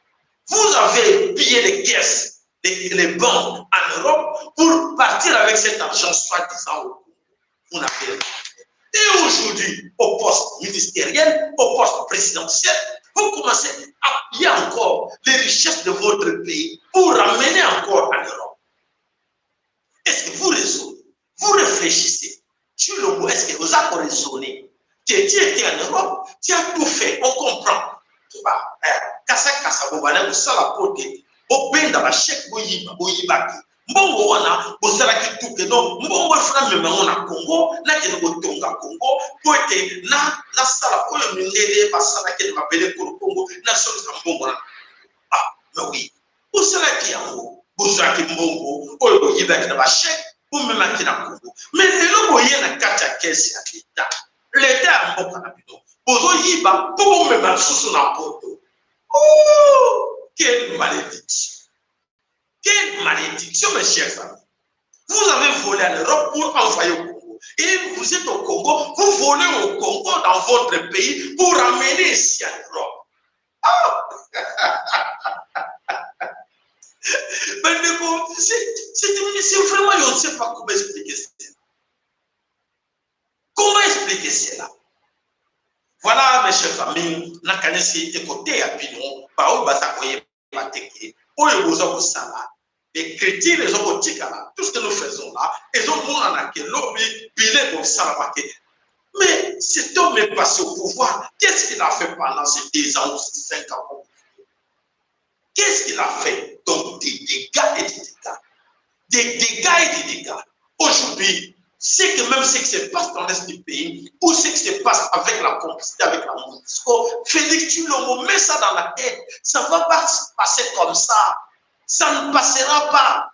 Vous avez pillé les caisses, les banques en Europe pour partir avec cet argent, soi-disant, au Congo. Vous n'avez rien fait. Et aujourd'hui, au poste ministériel, au poste présidentiel, vous commencez à piller encore les richesses de votre pays pour ramener encore en Europe. Est-ce que vous raisonnez? Vous réfléchissez? Tshilombo, est-ce que vous avez raisonné? Tu étais en Europe, tu as tout fait, on comprend. Kassa, vous sala pote, vous benda la chèque, vous yibaki. Mbongo wana, vous salaki tout que non, mbongo fera même en Congo, na ke no tonga Congo, pote na sala oyo mindele basala ke ma bele Congo, na so mbongo na. Ah, mais oui. Vous salaki yango, vous salaki mbongo, oyo yibaki na ba chèque, vous même ki na Congo. Mais le boye na kati ya caisse ya l'État. L'État mboka na bino. Bozo yiba, pour même sous na poto. Oh, quelle malédiction! Quelle malédiction, mes chers amis. Vous avez volé en Europe pour envoyer au Congo. Et vous êtes au Congo, vous volez au Congo dans votre pays pour ramener ici en Europe. Oh. C'est vraiment, je ne sais pas comment expliquer cela. Comment expliquer cela? Voilà, mes chers amis, na kanesi écouté à Pinon, par où basakoye bateke, oyo bozo kosala. Les chrétiens, les hommes tout ce que nous faisons là, ils ont mon anaké, lobby, billet comme ça, mais cet homme est passé au pouvoir. Qu'est-ce qu'il a fait pendant ces 10 ans ou 5 ans? Qu'est-ce qu'il a fait? Donc des dégâts et des dégâts. Des dégâts et des dégâts. Aujourd'hui, c'est que même ce qui se passe dans l'est du pays, ou ce qui se passe avec la complicité, avec la MONUSCO, Félix Tshilombo met ça dans la tête. Ça ne va pas se passer comme ça. Ça ne passera pas.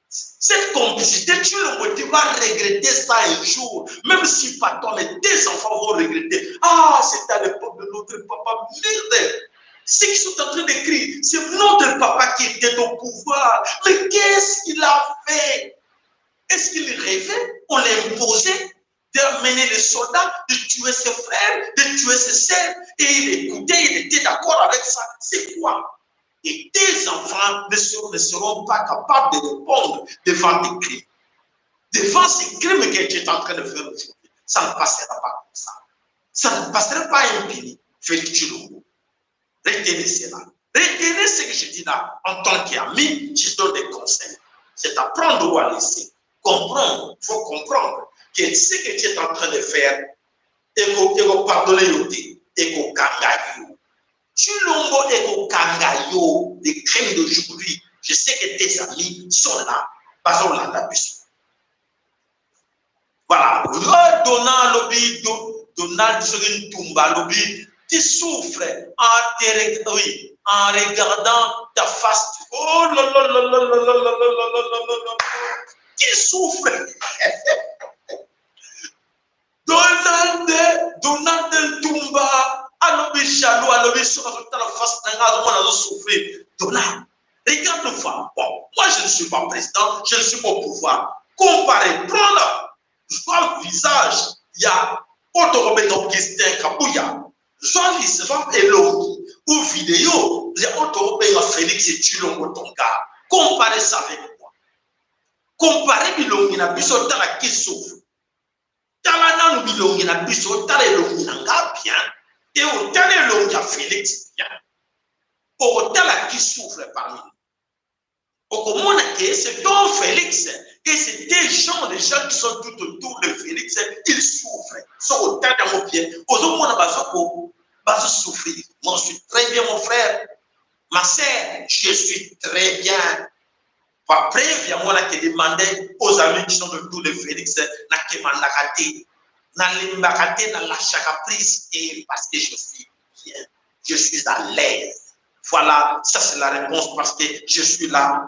Cette complicité, Tshilombo, tu vas regretter ça un jour. Même si pas toi, mais tes enfants vont regretter. Ah, c'était à l'époque de notre papa. Merde. Ceux qui sont en train d'écrire, c'est notre papa qui était au pouvoir. Mais qu'est-ce qu'il a fait? Est-ce qu'il rêvait? On l'imposait d'amener les soldats, de tuer ses frères, de tuer ses sœurs. Et il écoutait, il était d'accord avec ça. C'est quoi? Et tes enfants ne seront pas capables de répondre devant tes crimes. Devant ces crimes que tu es en train de faire aujourd'hui. Ça ne passera pas comme ça. Ça ne passera pas impuni. Félix Tshilombo. Retenez cela. Retenez ce que je dis là. En tant qu'ami, je donne des conseils. C'est apprendre ou à laisser. Comprendre. Il faut comprendre que ce que tu es en train de faire, et qu'on pardonne yoté, et qu'on kangayo. Tshilombo et qu'on kangayo, les crimes d'aujourd'hui. Je sais que tes amis sont là. Parce qu'on l'a vu. Voilà. Donald Lobby, Donald Tumba Lobby, tu souffres en regardant ta face. Oh là là là là là là là là. Tu souffres. Donald Tumba, Alobi jaloux, Alobi sur la face d'un souffrir. Donald, regarde-moi. Bon, moi je ne suis pas président, je ne suis pas au pouvoir. Comparez, prends-le. Soit le visage, il y a Autorobé Augustin Kabouya, soit le visage Elongi, ou vidéo, il y a Autorobé Félix et Tshilombo Tonga. Comparez ça avec moi. Comparez Bilongi na biso tala qui souffre. Tala nan Bilongi na biso tala Elongi nanga bien. Et au tala Elongi à Félix bien. Au tala qui souffre parmi nous. Au comment c'est donc Félix. Et c'est des gens qui sont tout autour de Félix, ils souffrent. Ils sont au tas de mon pied. Aujourd'hui, je souffrir. Moi, je suis très bien, mon frère. Ma sœur, je suis très bien. Après, il y a moi qui demandé aux amis qui sont autour de Félix, na kemandakate, na limbakate, na lâchaka prise, et parce que je suis bien. Je suis à l'aise. Voilà, ça c'est la réponse parce que je suis là.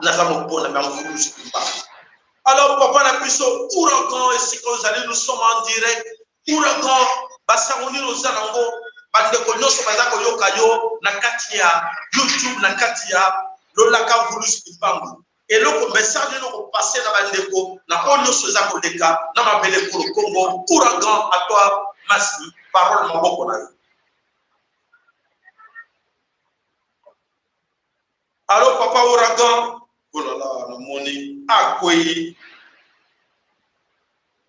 Alors, papa n'a plus ouragan, et c'est que nous sommes en direct. Ouragan, Bassamoni nous allons, Bandeko Nyoso Bazako Yokayo, Nakatia, YouTube, Nakatia, Lolaka Voulus Ipangu. Et là, le message nous passer dans Bandeko, na Onyoso Zako Deka, na Mabele pour le Congo. Ouragan, à toi, ma parole, mon bon. Alors, papa Ouragan, oh là là, le money,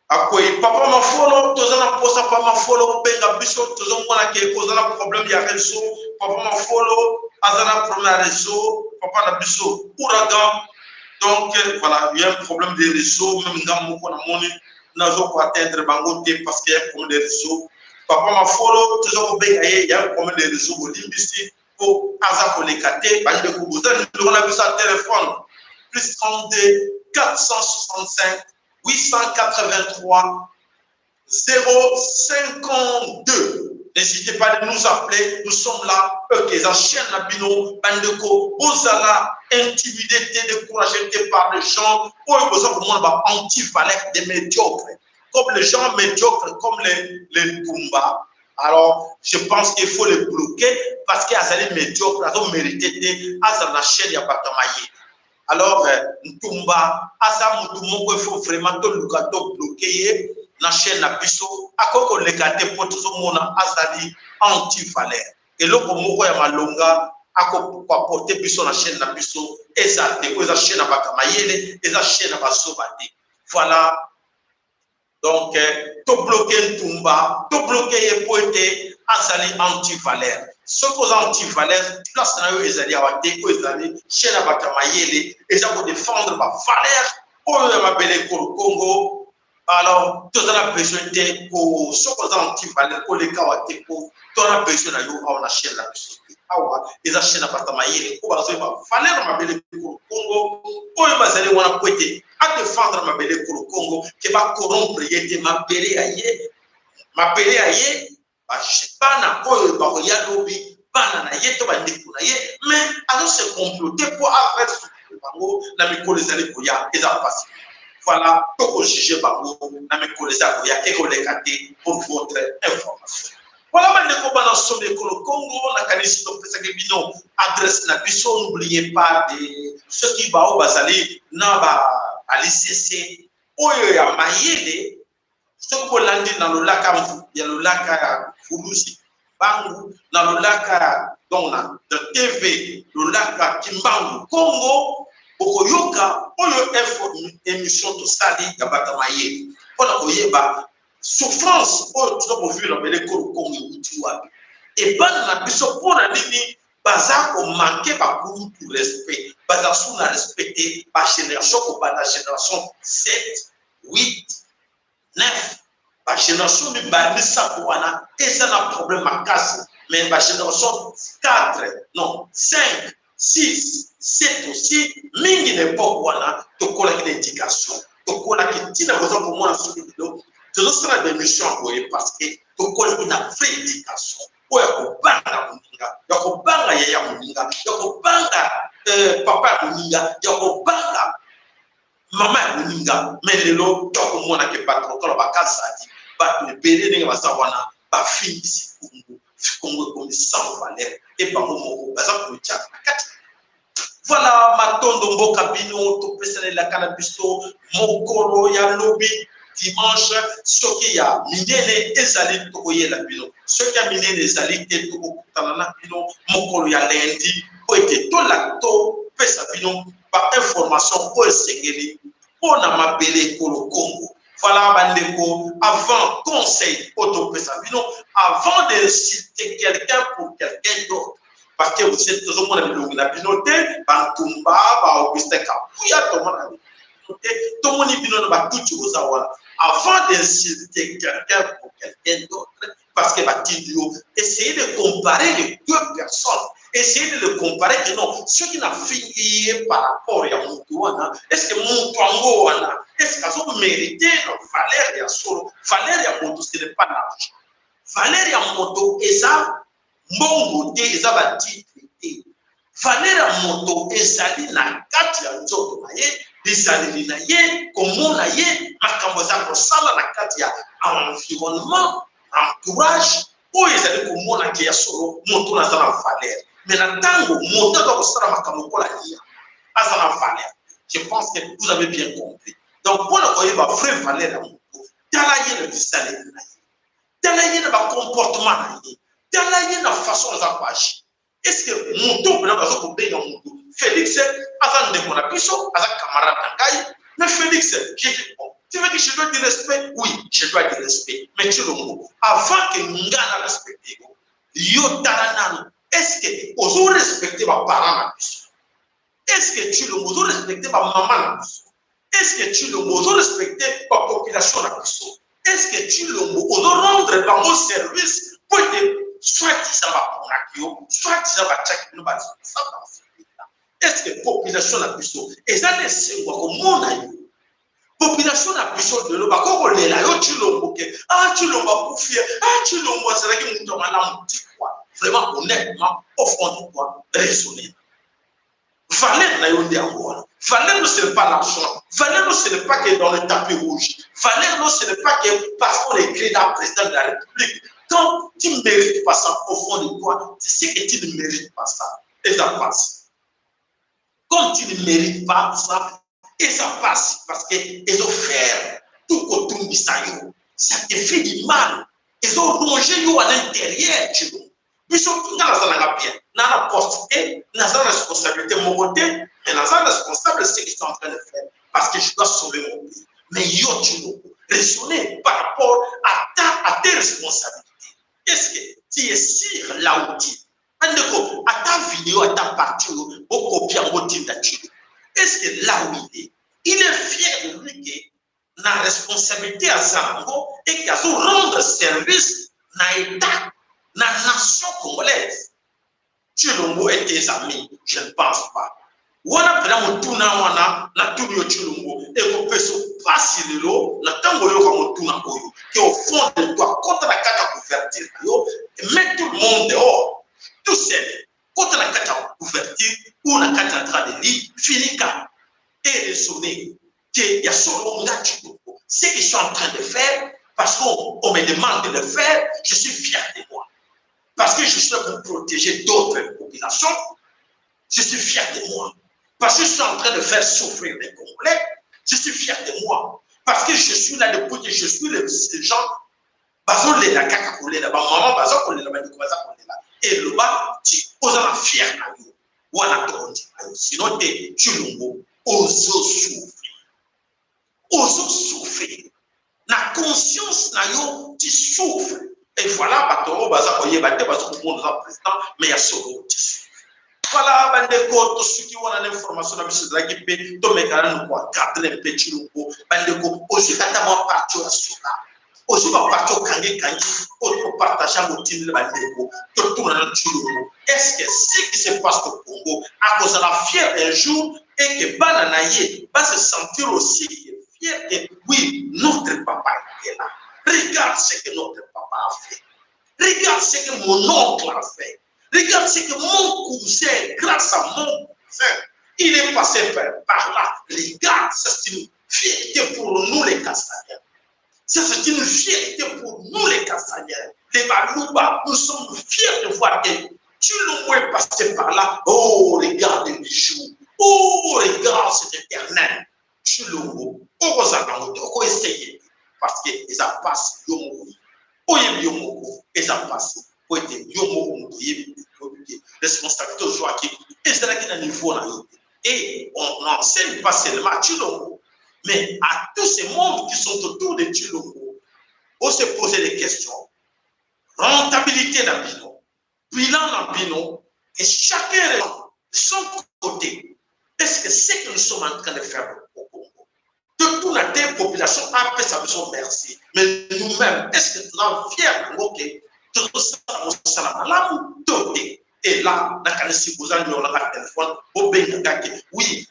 Akwe, papa ma follow, tozana posa papa ma follow, benga biso, tozana mwana ke kozana problème ya réseau, papa ma follow, azana problème ya réseau, papa na biso, Ouragan. Donc voilà, il y a un problème de réseau, même ngam moko na moni, nazo ko atteindre bango te parce qu'il y a un problème de réseau. Papa ma follow, tozana benga il y a un problème de réseau au limbisi. Pour Aza Kolekate, Bande Koubouzen, nous avons ça téléphone, plus 32 465 883 052. N'hésitez pas de nous appeler, nous sommes là, eux qui chaîne Nabino, Bandeko, Bozala, intimidé, découragé par les gens, ou ils ont anti-valère des médiocres, comme les gens médiocres, comme les Kumba. Alors, je pense qu'il faut les bloquer parce qu'ils sont médiocres, ils ont mérité de la chaîne Yabatamaye. Alors, Ntumba, il faut vraiment bloquer la chaîne Nabiso, à quoi qu'on les gâte pour tout le monde, Azali anti-valère. Et là, comme on voit Malonga, à quoi porter Biso la chaîne Nabiso, et ça, la chaîne Yabatamaye, et la chaîne Yabasobate. Voilà. Donc, tout bloquer Ntumba, tout bloquer les poètes, Azali anti-valère. Ce qui est anti-valère, place dans les Azaliawate, les Azali, chaîne Yabatamaye, et ça pour défendre ma valeur, pour m'appeler pour le Congo. Alors, tu as besoin de pour ce qui est anti-valère, pour les Kawate, tu as besoin de la chaîne la les chaînes Yabatamaye, pour la valeur, m'appeler pour le Congo, pour les Azali, on a poète. À défendre ma belle pour le Congo, qui va corrompre ma belle aïe, bana oyo ba ya lobi bana na yeto ba ndikuna ye mais alors se comploter pour arrêter bango na mikolo ezali koya eza passé. Voilà toko juger bango na mikolo ezali koya et kolekate pour votre information. Voilà bandeko bana sombe ko le Congo na kanisi to pesa ke bino adresse na biso, n'oubliez pas de ceux qui ba o bazali na ba alisese oyo ya mayele soko landi na lolaka ya lolaka ya fulusi Bangu, na lolaka donc na de TV, lolaka Kimbangu Congo, okoyoka oyo émission to sali ya batamaye. Pona koyeba souffrance oyo tozovivre na ekolo Congo euti wapi. Et bana na biso mpona nini baza komanke bakulu pour respect, baza sous na respecter ba génération kobanda génération 7, 8, 9. La génération du Banissa Kouana, et ça n'a problème à casse, mais la génération 4, non, 5, 6, 7 aussi, mingi n'est pas Kouana, tu connais une éducation, tu connais que tu n'as besoin pour moi sur le vidéo, tu ne seras des missions parce que tu connais une vraie éducation. Oya kubanga muninga, ya kubanga yaya muninga, ya kubanga papa muninga, ya kubanga mama muninga, mais lelo toko mona ke patron kala bakasadi. Le béné n'est pas ça, ba fille ici, Congo, comme sans valeur, et par mon voilà, ma tondo mboka bino, to pesane la canabisto, mokoro ya lobby, dimanche, ce qui a minene ezali tokoye la bino, ce qui a minene ezali te toko tanana bino, mokoro ya lundi, pour être to la to, pesa bino, par information, pour segeli, pour na mabele kolo Congo. Voilà, Bandeko, avant conseil auto-pesabino, avant d'insulter quelqu'un pour quelqu'un d'autre. Parce que vous êtes toujours mon abinoté, Bantumba, Augustin Kapouya, tout le monde avant d'insulter quelqu'un pour quelqu'un d'autre. Parce que essayez de comparer les deux personnes. Essayez de le comparer que non, ce qui n'a fini par rapport à Moutouana, est-ce que Moutouana, est-ce qu'ils ont mérité Valéria Solo? Valéria Moto, ce n'est pas l'argent. Valéria Moto, Eza, Mongo, Eza Bati, Valéria Moto, Ezali, na Katia Nzoto, Ezali, na ye, comment na ye, Makamboza, Rosala, na Katia, environnement, entourage, où Ezali, comment na Kia Solo, Moto, na Zala Valéria. Mais dans le temps où Moto, na Sala, Makambo, la Lia, Azala Valéria. Je pense que vous avez bien compris. Donc, pour le voyez, ma frère Valéria Moto, talaye le visage, talaye le comportement, talaye la façon de agir. Est-ce que Moto, peut être bien Moto? Félix, avant de mon abisso, avec camarade Nangaï, mais Félix, j'ai dit, bon, tu veux que je dois du respect? Oui, je dois du respect. Mais tu le mot, avant que Ngana respecte, yo taranano, est-ce que vous respectez ma parent? Est-ce que tu le mot, vous respectez ma maman? Est-ce que tu le mot, vous respectez ma population? Est-ce que tu le mot, vous rendre dans mon service pour que soit ça va pour Nakio, soit ça va checker nous bas. Est-ce que population la puissance? Et ça c'est quoi au monde? Population la puissance de l'eau, quand on est là, tu le mot que tu le mot pour fier, tu le mot c'est là que nous tomons là, quoi. Vraiment honnêtement, au fond de toi, raisonner. Valeur n'a eu d'argent. Valeur, ce n'est pas l'argent. Valeur, ce n'est pas que dans le tapis rouge. Valeur, ce n'est pas que parfois on écrit dans le président de la République. Quand tu ne mérites pas ça au fond de toi, tu sais que tu ne mérites pas ça. Et ça passe. Comme tu ne mérites pas ça, et ça passe. Parce qu'ils ont fait tout autour de ça. Ça te fait du mal. Ils ont rongé à l'intérieur. Ils sont tous dans la bien. Dans la posté, dans la responsabilité, mon côté, mais dans la responsable, c'est ce qu'ils sont en train de faire. Parce que je dois sauver mon pays. Mais yo, tu dois raisonner par rapport à tes responsabilités. Est-ce que tu es sûr là où tu es? À ta vidéo, à ta partie, au copier en mode d'atitude. Est-ce que là où il est fier de lui que la responsabilité à Zango et qu'il a rendre service à l'État, à la nation congolaise? Tu le mot et tes amis, je ne pense pas. Wana pena mutuna wana na tuyo chulungu et qu'on peut se passer le lot na tango yo comme mutuna oyo qui au fond de toi contre la carte couverture yo et mettre tout le monde dehors tout seul contre la carte couverture ou la carte en train de lire finica et raisonner que y a solo ngachiko ce qu'ils sont en train de faire parce qu'on me demande de le faire, je suis fier de moi parce que je suis pour protéger d'autres populations, je suis fier de moi. Parce que je suis en train de faire souffrir les Congolais, je suis fier de moi. Parce que je suis là depuis que je suis les gens bazolela kaka kolela bamama bazokolela bandeko baza kolela eloba ti ozala fier na yo wana tokondi na yo sino te chilungu ozosouffrir na conscience na yo ti souffre et voilà bato oyo baza koyeba te bazokomona oza président mais ya solo ti souffre voilà bandeko tosuki wana na information na biso ezalaki mpe tomekana noko akadre mpe chilungu bandeko ozwi kata mwa parti oyo ya sola ozwi baparti okangi opartage motindile bandeko totuna na chilungu est-ce que ce qui se passe au Congo akozala fier un jour et que bana na ye va se sentir aussi fier que oui notre papa est là. Regarde ce que notre papa a fait, regarde ce que mon oncle a fait, regarde ce que mon cousin, grâce à mon cousin, il est passé par là. Regarde, c'est une fierté pour nous les Castagnens. C'est une fierté pour nous les Castagnens. Les Balouba, nous sommes fiers de voir que Chilungu est passé par là. Oh, regarde les bijoux. Oh, regarde cet éternel. Chilungu, on essayer parce que ça passe yomo. Oye yomo, et ça passe. Oye yomo, responsabilité aujourd'hui. Et c'est là qu'il y a un niveau là. Et on n'enseigne pas seulement Chilungu, mais à tous ces membres qui sont autour de Chilungu, on se poser des questions. Rentabilité d'un bilan, bilan d'un bilan, et chacun de son côté. Est-ce que c'est que nous sommes en train de faire au Congo? De toute la population après ça besoin merci. Mais nous-mêmes, est-ce que nous sommes fiers de nous que nous sommes et là, si vous avez un téléphone, oui,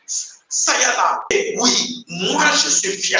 ça y est là, et oui, moi je suis fier.